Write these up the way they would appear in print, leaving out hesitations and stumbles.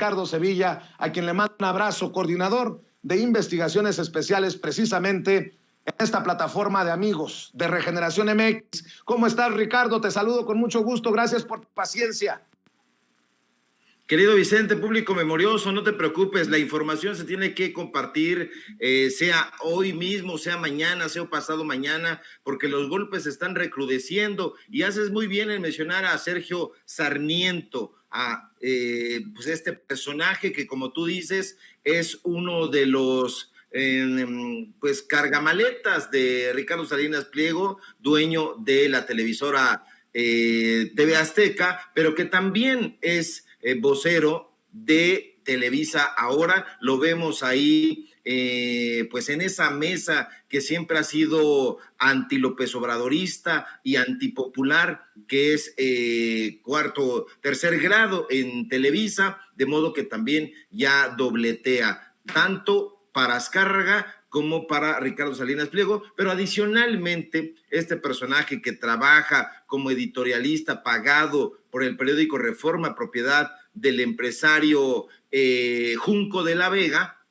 Ricardo Sevilla, a quien le mando un abrazo, coordinador de investigaciones especiales precisamente en esta plataforma de amigos de Regeneración MX. ¿Cómo estás, Ricardo? Te saludo con mucho gusto, gracias por tu paciencia. Querido Vicente, público memorioso, no te preocupes, la información se tiene que compartir, sea hoy mismo, sea mañana, sea pasado mañana, porque los golpes se están recrudeciendo y haces muy bien en mencionar a Sergio Sarmiento, a pues este personaje que, como tú dices, es uno de los pues cargamaletas de Ricardo Salinas Pliego, dueño de la televisora TV Azteca, pero que también es vocero de Televisa. Ahora lo vemos ahí, pues en esa mesa que siempre ha sido anti López Obradorista y antipopular, que es tercer grado en Televisa, de modo que también ya dobletea tanto para Azcárraga como para Ricardo Salinas Pliego, pero adicionalmente este personaje que trabaja como editorialista pagado por el periódico Reforma, propiedad del empresario Junco de la Vega,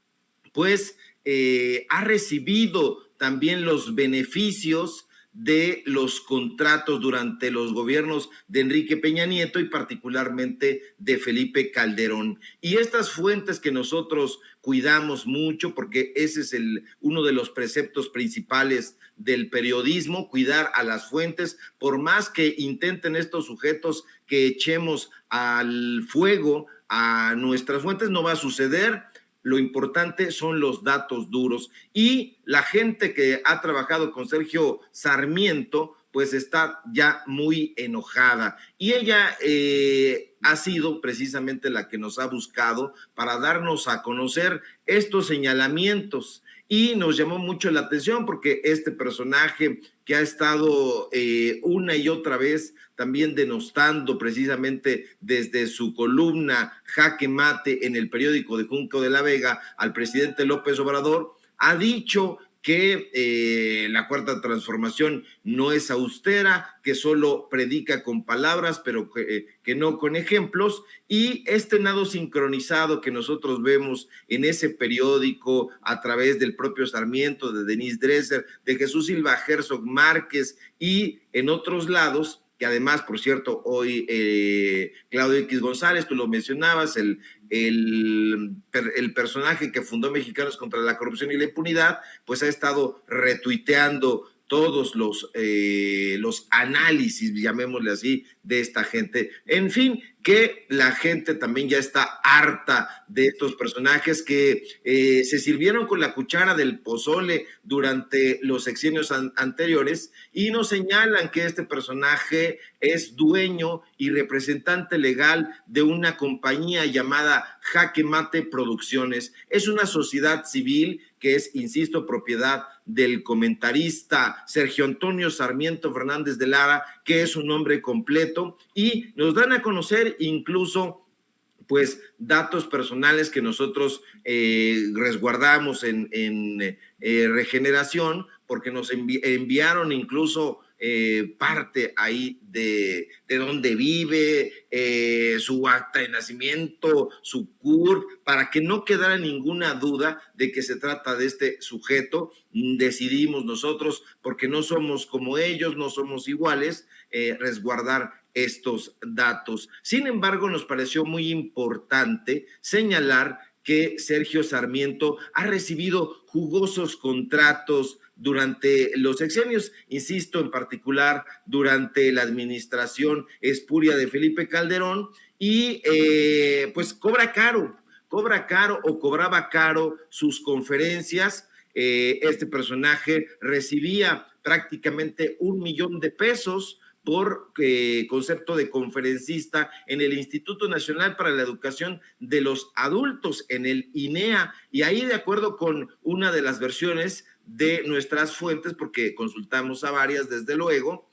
pues ha recibido también los beneficios de los contratos durante los gobiernos de Enrique Peña Nieto y particularmente de Felipe Calderón. Y estas fuentes que nosotros cuidamos mucho, porque ese es uno de los preceptos principales del periodismo, cuidar a las fuentes, por más que intenten estos sujetos que echemos al fuego a nuestras fuentes, no va a suceder. Lo importante son los datos duros, y la gente que ha trabajado con Sergio Sarmiento pues está ya muy enojada, y ella ha sido precisamente la que nos ha buscado para darnos a conocer estos señalamientos, y nos llamó mucho la atención porque este personaje que ha estado una y otra vez también denostando precisamente desde su columna Jaque Mate en el periódico de Junco de la Vega al presidente López Obrador, ha dicho que la Cuarta Transformación no es austera, que solo predica con palabras, pero que no con ejemplos, y este nado sincronizado que nosotros vemos en ese periódico a través del propio Sarmiento, de Denise Dresser, de Jesús Silva Herzog Márquez y en otros lados, que además, por cierto, hoy Claudio X González, tú lo mencionabas, el personaje que fundó Mexicanos contra la Corrupción y la Impunidad, pues ha estado retuiteando todos los análisis, llamémosle así, de esta gente. En fin, que la gente también ya está harta de estos personajes que se sirvieron con la cuchara del pozole durante los sexenios anteriores, y nos señalan que este personaje es dueño y representante legal de una compañía llamada Jaque Mate Producciones. Es una sociedad civil que es, insisto, propiedad del comentarista Sergio Antonio Sarmiento Fernández de Lara, que es su nombre completo, y nos dan a conocer incluso pues datos personales que nosotros resguardamos en Regeneración, porque nos enviaron incluso parte ahí de dónde vive, su acta de nacimiento, su CURP, para que no quedara ninguna duda de que se trata de este sujeto. Decidimos nosotros, porque no somos como ellos, no somos iguales, resguardar estos datos. Sin embargo, nos pareció muy importante señalar que Sergio Sarmiento ha recibido jugosos contratos durante los sexenios, insisto, en particular durante la administración espuria de Felipe Calderón, y pues cobra caro o cobraba caro sus conferencias. Este personaje recibía prácticamente $1,000,000 por concepto de conferencista en el Instituto Nacional para la Educación de los Adultos, en el INEA, y ahí, de acuerdo con una de las versiones de nuestras fuentes, porque consultamos a varias desde luego,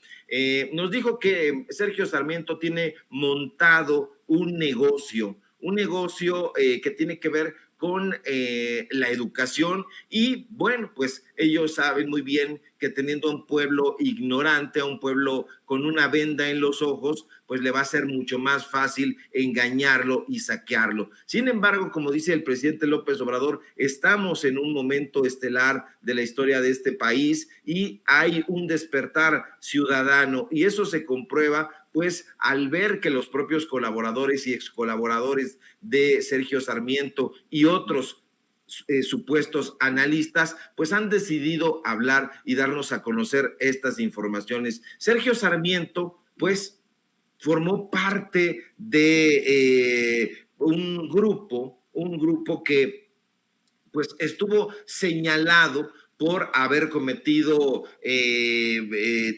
nos dijo que Sergio Sarmiento tiene montado un negocio un negocio que tiene que ver con la educación y bueno, pues ellos saben muy bien que teniendo a un pueblo ignorante, a un pueblo con una venda en los ojos, pues le va a ser mucho más fácil engañarlo y saquearlo. Sin embargo, como dice el presidente López Obrador, estamos en un momento estelar de la historia de este país y hay un despertar ciudadano y eso se comprueba pues al ver que los propios colaboradores y ex colaboradores de Sergio Sarmiento y otros supuestos analistas, pues han decidido hablar y darnos a conocer estas informaciones. Sergio Sarmiento, pues, formó parte de un grupo que pues estuvo señalado por haber cometido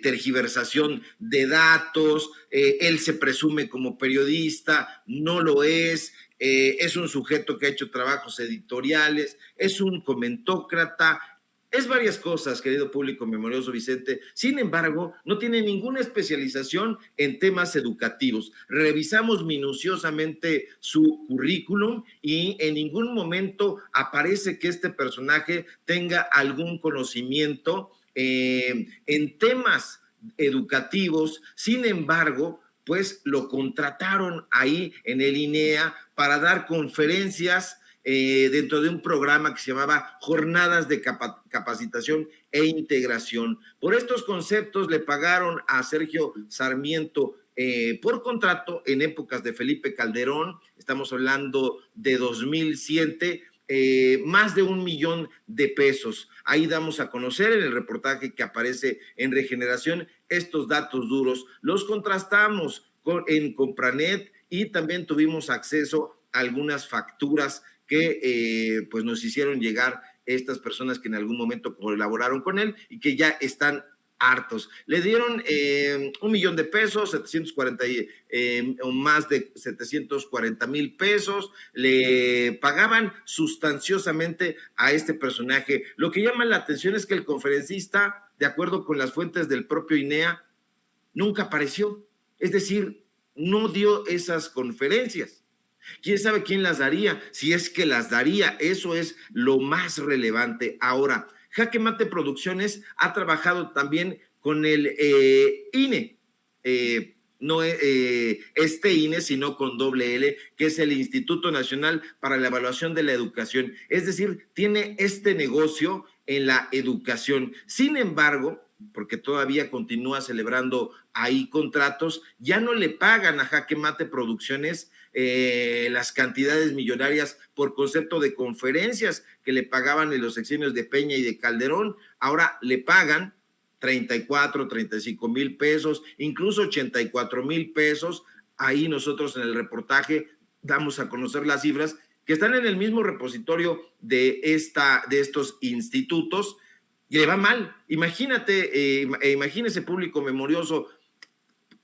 tergiversación de datos, él se presume como periodista, no lo es un sujeto que ha hecho trabajos editoriales, es un comentócrata, es varias cosas, querido público memorioso Vicente. Sin embargo, no tiene ninguna especialización en temas educativos. Revisamos minuciosamente su currículum y en ningún momento aparece que este personaje tenga algún conocimiento en temas educativos. Sin embargo, pues lo contrataron ahí en el INEA para dar conferencias dentro de un programa que se llamaba Jornadas de Capacitación e Integración. Por estos conceptos le pagaron a Sergio Sarmiento por contrato en épocas de Felipe Calderón, estamos hablando de 2007, más de 1 millón de pesos. Ahí damos a conocer en el reportaje que aparece en Regeneración estos datos duros. Los contrastamos en Compranet y también tuvimos acceso a algunas facturas que pues nos hicieron llegar estas personas que en algún momento colaboraron con él y que ya están hartos. Le dieron 1 millón de pesos, 740 o más de 740,000 pesos, le pagaban sustanciosamente a este personaje. Lo que llama la atención es que el conferencista, de acuerdo con las fuentes del propio INEA, nunca apareció, es decir, no dio esas conferencias. ¿Quién sabe quién las daría? Si es que las daría, eso es lo más relevante. Ahora, Jaque Mate Producciones ha trabajado también con el INE, no este INE, sino con doble L, que es el Instituto Nacional para la Evaluación de la Educación. Es decir, tiene este negocio en la educación. Sin embargo, porque todavía continúa celebrando ahí contratos, ya no le pagan a Jaque Mate Producciones las cantidades millonarias por concepto de conferencias que le pagaban en los sexenios de Peña y de Calderón. Ahora le pagan 34, 35,000 pesos, incluso 84,000 pesos. Ahí nosotros en el reportaje damos a conocer las cifras que están en el mismo repositorio de estos institutos y le va mal. Imagínese público memorioso,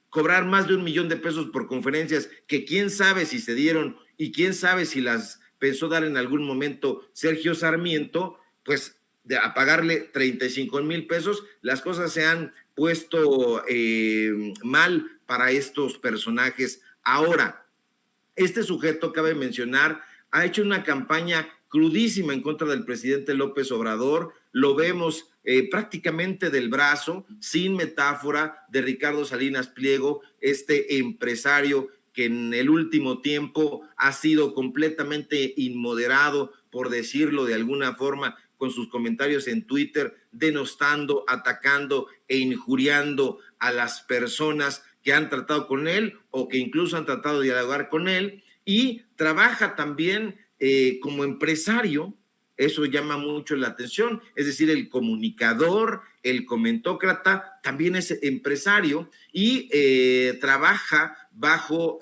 cobrar más de 1 millón de pesos por conferencias que quién sabe si se dieron y quién sabe si las pensó dar en algún momento Sergio Sarmiento, pues a pagarle 35,000 pesos, las cosas se han puesto mal para estos personajes. Ahora, este sujeto, cabe mencionar, ha hecho una campaña crudísima en contra del presidente López Obrador. Lo vemos prácticamente del brazo, sin metáfora, de Ricardo Salinas Pliego, este empresario que en el último tiempo ha sido completamente inmoderado, por decirlo de alguna forma, con sus comentarios en Twitter, denostando, atacando e injuriando a las personas que han tratado con él o que incluso han tratado de dialogar con él, y trabaja también como empresario. Eso llama mucho la atención, es decir, el comunicador, el comentócrata, también es empresario y trabaja bajo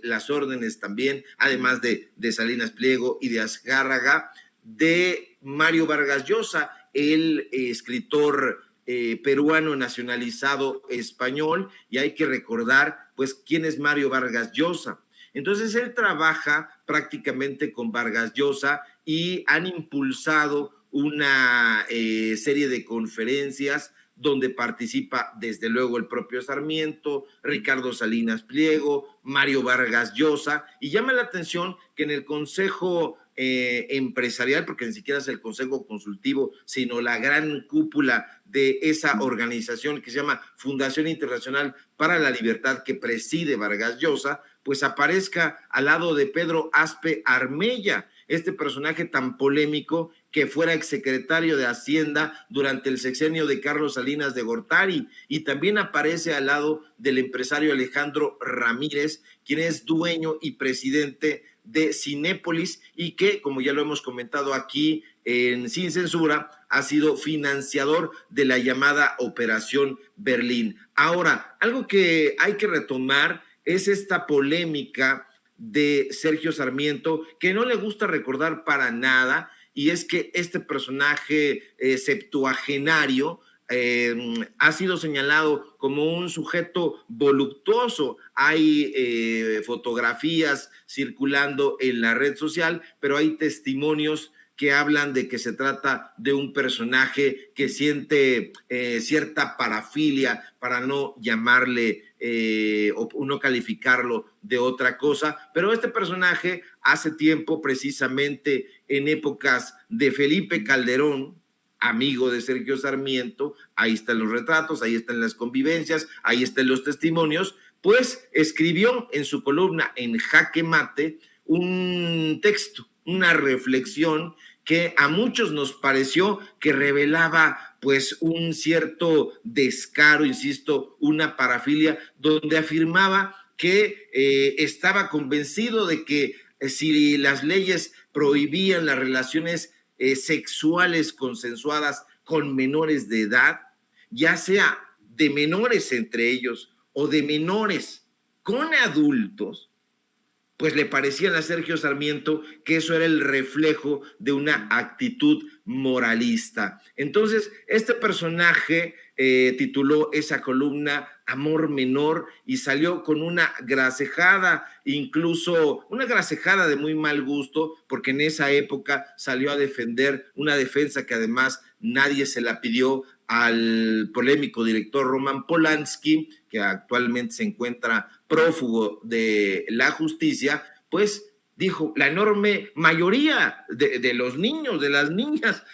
las órdenes también, además de Salinas Pliego y de Azcárraga, de Mario Vargas Llosa, el escritor peruano nacionalizado español, y hay que recordar, pues, quién es Mario Vargas Llosa. Entonces, él trabaja prácticamente con Vargas Llosa y han impulsado una serie de conferencias donde participa desde luego el propio Sarmiento, Ricardo Salinas Pliego, Mario Vargas Llosa, y llama la atención que en el Consejo empresarial, porque ni siquiera es el Consejo Consultivo, sino la gran cúpula de esa organización que se llama Fundación Internacional para la Libertad, que preside Vargas Llosa, pues aparezca al lado de Pedro Aspe Armella, este personaje tan polémico que fuera exsecretario de Hacienda durante el sexenio de Carlos Salinas de Gortari, y también aparece al lado del empresario Alejandro Ramírez, quien es dueño y presidente de Cinépolis y que, como ya lo hemos comentado aquí en Sin Censura, ha sido financiador de la llamada Operación Berlín. Ahora, algo que hay que retomar es esta polémica de Sergio Sarmiento, que no le gusta recordar para nada, y es que este personaje septuagenario ha sido señalado como un sujeto voluptuoso. Hay fotografías circulando en la red social, pero hay testimonios que hablan de que se trata de un personaje que siente cierta parafilia, para no llamarle o no calificarlo de otra cosa, pero este personaje hace tiempo, precisamente en épocas de Felipe Calderón, amigo de Sergio Sarmiento, ahí están los retratos, ahí están las convivencias, ahí están los testimonios, pues escribió en su columna en Jaque Mate un texto, una reflexión que a muchos nos pareció que revelaba pues un cierto descaro, insisto, una parafilia, donde afirmaba que estaba convencido de que si las leyes prohibían las relaciones sexuales consensuadas con menores de edad, ya sea de menores entre ellos o de menores con adultos, pues le parecía a Sergio Sarmiento que eso era el reflejo de una actitud moralista. Entonces, este personaje tituló esa columna Amor Menor y salió con una gracejada, incluso una gracejada de muy mal gusto, porque en esa época salió a defender una defensa que además nadie se la pidió al polémico director Roman Polanski, que actualmente se encuentra prófugo de la justicia. Pues dijo, la enorme mayoría de los niños, de las niñas,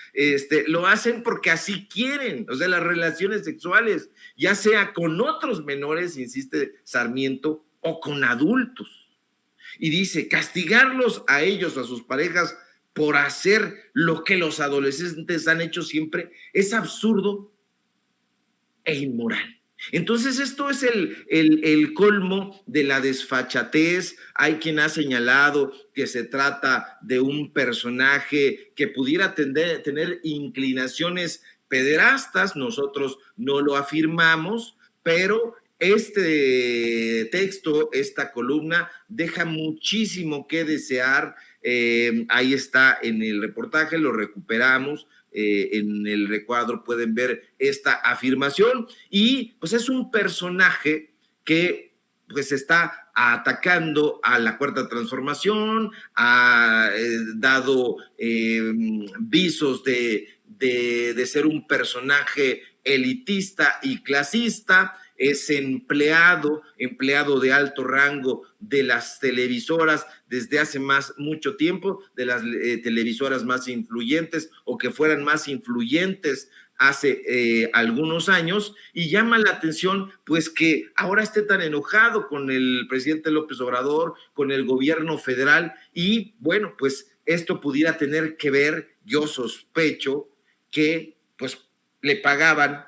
lo hacen porque así quieren, o sea, las relaciones sexuales, ya sea con otros menores, insiste Sarmiento, o con adultos. Y dice, castigarlos a ellos o a sus parejas por hacer lo que los adolescentes han hecho siempre es absurdo e inmoral. Entonces esto es el colmo de la desfachatez. Hay quien ha señalado que se trata de un personaje que pudiera tener inclinaciones pederastas. Nosotros no lo afirmamos, pero este texto, esta columna, deja muchísimo que desear. Ahí está en el reportaje, lo recuperamos. En el recuadro pueden ver esta afirmación y pues es un personaje que pues está atacando a la Cuarta Transformación, ha dado visos de ser un personaje elitista y clasista. Es empleado de alto rango de las televisoras desde hace mucho tiempo, de las televisoras más influyentes o que fueran más influyentes hace algunos años, y llama la atención pues que ahora esté tan enojado con el presidente López Obrador, con el gobierno federal, y bueno, pues esto pudiera tener que ver, yo sospecho, que pues le pagaban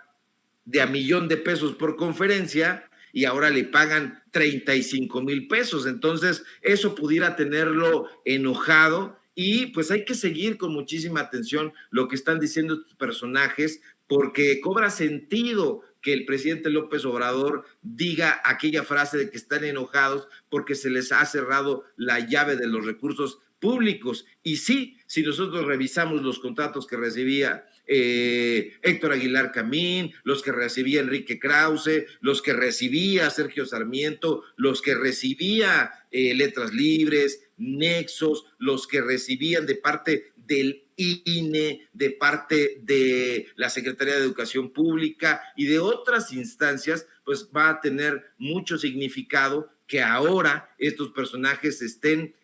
de a $1,000,000 por conferencia y ahora le pagan 35,000 pesos. Entonces, eso pudiera tenerlo enojado y pues hay que seguir con muchísima atención lo que están diciendo estos personajes, porque cobra sentido que el presidente López Obrador diga aquella frase de que están enojados porque se les ha cerrado la llave de los recursos públicos. Y sí, si nosotros revisamos los contratos que recibía Héctor Aguilar Camín, los que recibía Enrique Krause, los que recibía Sergio Sarmiento, los que recibía Letras Libres, Nexos, los que recibían de parte del INE, de parte de la Secretaría de Educación Pública y de otras instancias, pues va a tener mucho significado que ahora estos personajes estén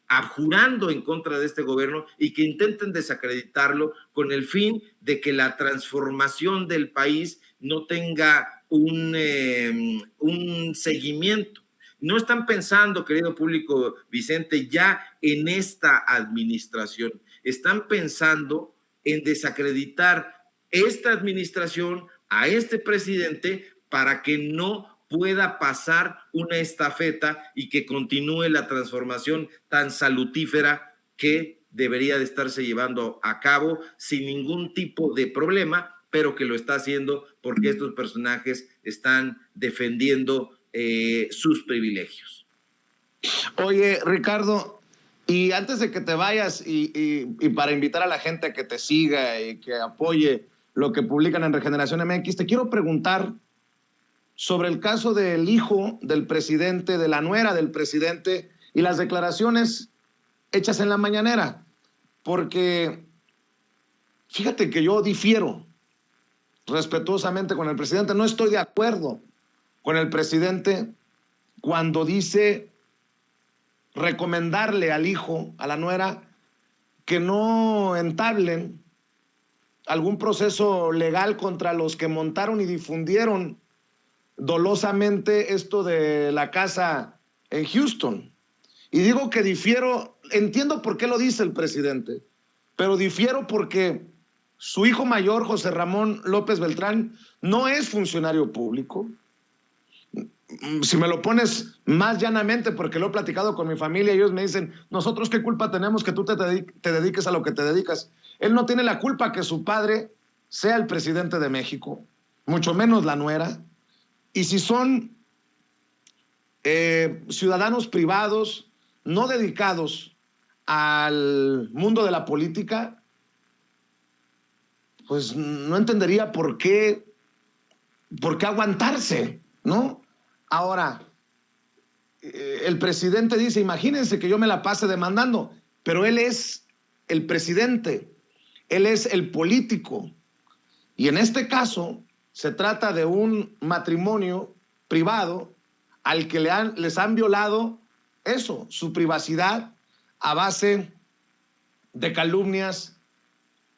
abjurando en contra de este gobierno y que intenten desacreditarlo con el fin de que la transformación del país no tenga un seguimiento. No están pensando, querido público Vicente, ya en esta administración. Están pensando en desacreditar esta administración a este presidente para que no pueda pasar una estafeta y que continúe la transformación tan salutífera que debería de estarse llevando a cabo sin ningún tipo de problema, pero que lo está haciendo porque estos personajes están defendiendo sus privilegios. Oye, Ricardo, y antes de que te vayas y para invitar a la gente a que te siga y que apoye lo que publican en Regeneración MX, te quiero preguntar sobre el caso del hijo del presidente, de la nuera del presidente y las declaraciones hechas en la mañanera, porque fíjate que yo difiero respetuosamente con el presidente, no estoy de acuerdo con el presidente cuando dice recomendarle al hijo, a la nuera, que no entablen algún proceso legal contra los que montaron y difundieron dolosamente esto de la casa en Houston. Y digo que difiero, entiendo por qué lo dice el presidente, pero difiero porque su hijo mayor, José Ramón López Beltrán, no es funcionario público. Si me lo pones más llanamente, porque lo he platicado con mi familia, ellos me dicen, nosotros qué culpa tenemos que tú te dediques a lo que te dedicas. Él no tiene la culpa que su padre sea el presidente de México, mucho menos la nuera. Y si son ciudadanos privados no dedicados al mundo de la política, pues no entendería por qué aguantarse, ¿no? Ahora, el presidente dice, imagínense que yo me la pase demandando, pero él es el presidente, él es el político. Y en este caso se trata de un matrimonio privado al que les han violado eso, su privacidad, a base de calumnias,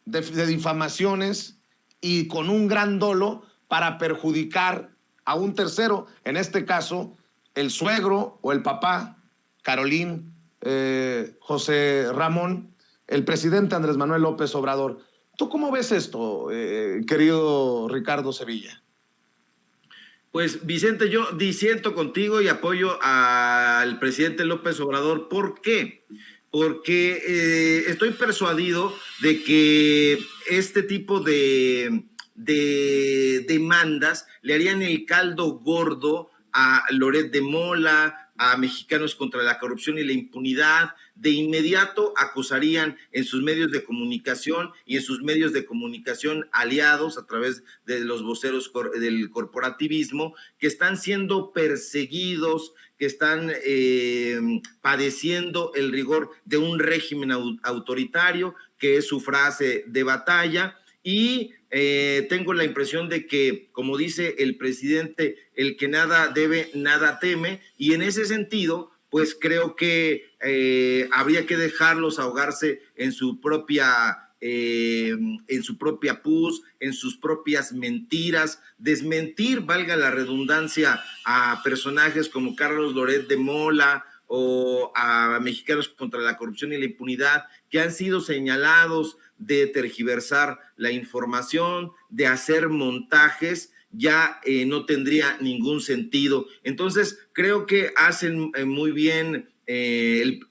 de difamaciones y con un gran dolo para perjudicar a un tercero, en este caso el suegro o el papá, Carolín José Ramón, el presidente Andrés Manuel López Obrador. ¿Tú cómo ves esto, querido Ricardo Sevilla? Pues Vicente, yo disiento contigo y apoyo al presidente López Obrador. ¿Por qué? Porque estoy persuadido de que este tipo de demandas le harían el caldo gordo a Loret de Mola, a Mexicanos contra la Corrupción y la Impunidad. De inmediato acusarían en sus medios de comunicación y en sus medios de comunicación aliados a través de los voceros del corporativismo que están siendo perseguidos, que están padeciendo el rigor de un régimen autoritario, que es su frase de batalla. Y tengo la impresión de que, como dice el presidente, el que nada debe, nada teme, y en ese sentido, pues creo que habría que dejarlos ahogarse en su propia pus, en sus propias mentiras, desmentir, valga la redundancia, a personajes como Carlos Loret de Mola o a Mexicanos contra la Corrupción y la Impunidad, que han sido señalados de tergiversar la información, de hacer montajes. Ya no tendría ningún sentido. Entonces, creo que hace muy bien el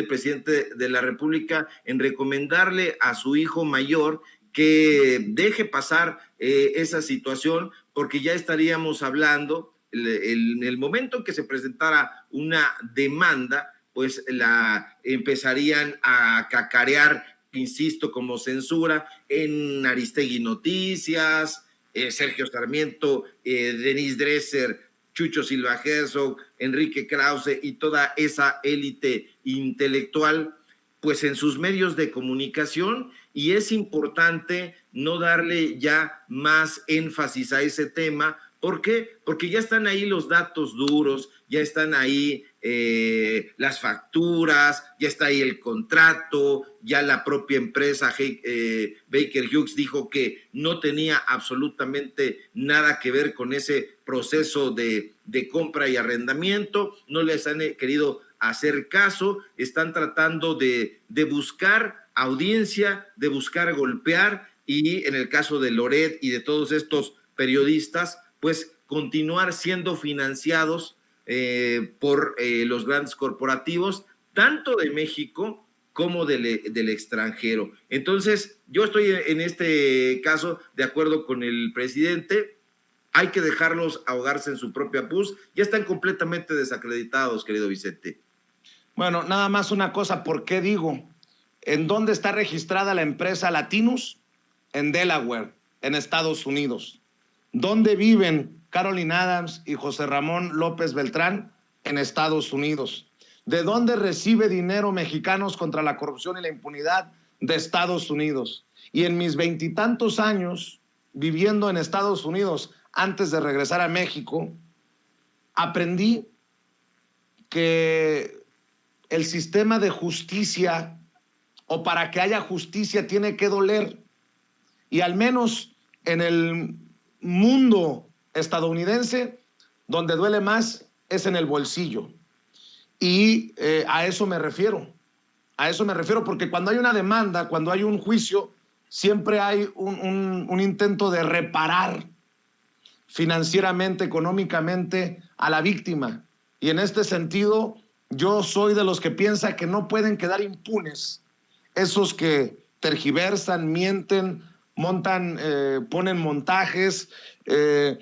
presidente de la República en recomendarle a su hijo mayor que deje pasar esa situación, porque ya estaríamos hablando, en el momento en que se presentara una demanda, pues la empezarían a cacarear, insisto, como censura en Aristegui Noticias, Sergio Sarmiento, Denise Dresser, Chucho Silva Herzog, Enrique Krause y toda esa élite intelectual pues en sus medios de comunicación, y es importante no darle ya más énfasis a ese tema. ¿Por qué? Porque ya están ahí los datos duros, ya están ahí las facturas, ya está ahí el contrato, ya la propia empresa Baker Hughes dijo que no tenía absolutamente nada que ver con ese proceso de compra y arrendamiento, no les han querido hacer caso, están tratando de buscar audiencia, de buscar golpear, y en el caso de Loret y de todos estos periodistas, pues continuar siendo financiados por los grandes corporativos, tanto de México como del extranjero. Entonces, yo estoy en este caso de acuerdo con el presidente. Hay que dejarlos ahogarse en su propia pus. Ya están completamente desacreditados, querido Vicente. Bueno, nada más una cosa, ¿por qué digo? ¿En dónde está registrada la empresa Latinus? En Delaware, en Estados Unidos. ¿Dónde viven Caroline Adams y José Ramón López Beltrán? En Estados Unidos. ¿De dónde recibe dinero Mexicanos contra la corrupción y la impunidad? De Estados Unidos. Y en mis 20 y tantos años viviendo en Estados Unidos, antes de regresar a México, aprendí que el sistema de justicia, o para que haya justicia, tiene que doler. Y al menos en el mundo estadounidense, donde duele más es en el bolsillo. Y a eso me refiero. A eso me refiero, porque cuando hay una demanda, cuando hay un juicio, siempre hay un intento de reparar financieramente, económicamente a la víctima. Y en este sentido, yo soy de los que piensa que no pueden quedar impunes esos que tergiversan, mienten, montan, ponen montajes. El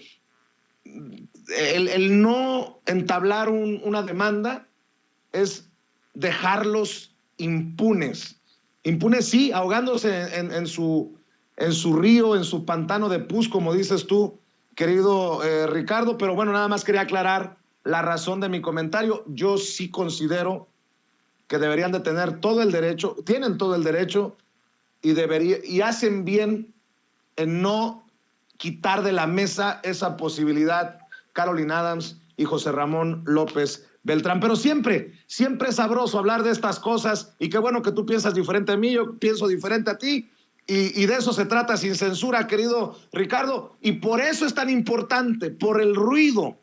no entablar una demanda es dejarlos impunes. Impunes, sí, ahogándose en su río, en su pantano de pus, como dices tú, querido Ricardo. Pero bueno, nada más quería aclarar la razón de mi comentario. Yo sí considero que deberían de tener todo el derecho, tienen todo el derecho, y hacen bien en no quitar de la mesa esa posibilidad Caroline Adams y José Ramón López Beltrán. Pero siempre es sabroso hablar de estas cosas, y qué bueno que tú piensas diferente a mí, yo pienso diferente a ti, y de eso se trata, sin censura, querido Ricardo. Y por eso es tan importante, por el ruido,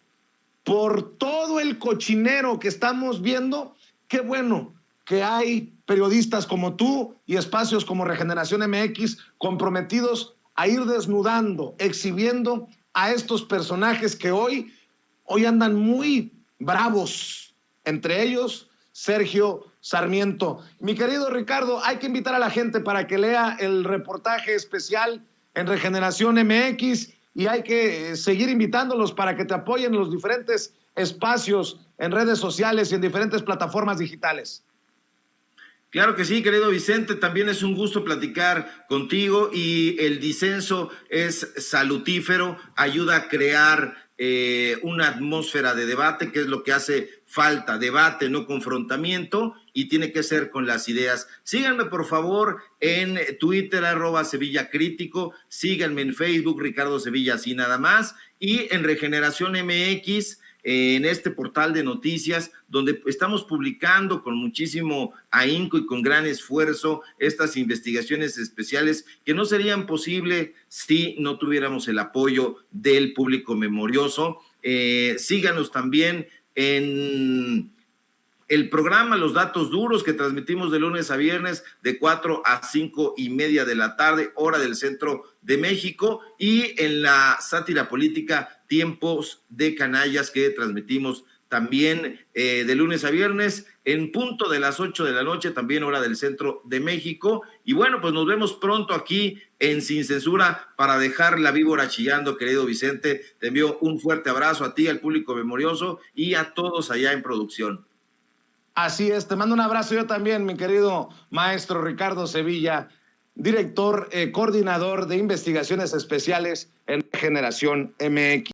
por todo el cochinero que estamos viendo. Qué bueno que hay periodistas como tú y espacios como Regeneración MX comprometidos a ir desnudando, exhibiendo a estos personajes que hoy andan muy bravos, entre ellos Sergio Sarmiento. Mi querido Ricardo, hay que invitar a la gente para que lea el reportaje especial en Regeneración MX, y hay que seguir invitándolos para que te apoyen en los diferentes espacios, en redes sociales y en diferentes plataformas digitales. Claro que sí, querido Vicente, también es un gusto platicar contigo, y el disenso es salutífero, ayuda a crear una atmósfera de debate, que es lo que hace falta, debate, no confrontamiento, y tiene que ser con las ideas. Síganme por favor en Twitter, @Sevilla Crítico, síganme en Facebook, Ricardo Sevilla, así nada más, y en Regeneración MX, en este portal de noticias, donde estamos publicando con muchísimo ahínco y con gran esfuerzo estas investigaciones especiales, que no serían posibles si no tuviéramos el apoyo del público memorioso. Síganos también en el programa Los Datos Duros, que transmitimos de lunes a viernes de 4 a 5:30 de la tarde, hora del centro de México, y en la sátira política Tiempos de Canallas, que transmitimos también de lunes a viernes en punto de las 8 de la noche, también hora del centro de México. Y bueno, pues nos vemos pronto aquí en Sin Censura para dejar la víbora chillando, querido Vicente. Te envío un fuerte abrazo a ti, al público memorioso y a todos allá en producción. Así es, te mando un abrazo yo también, mi querido maestro Ricardo Sevilla, director, coordinador de investigaciones especiales en Generación MX.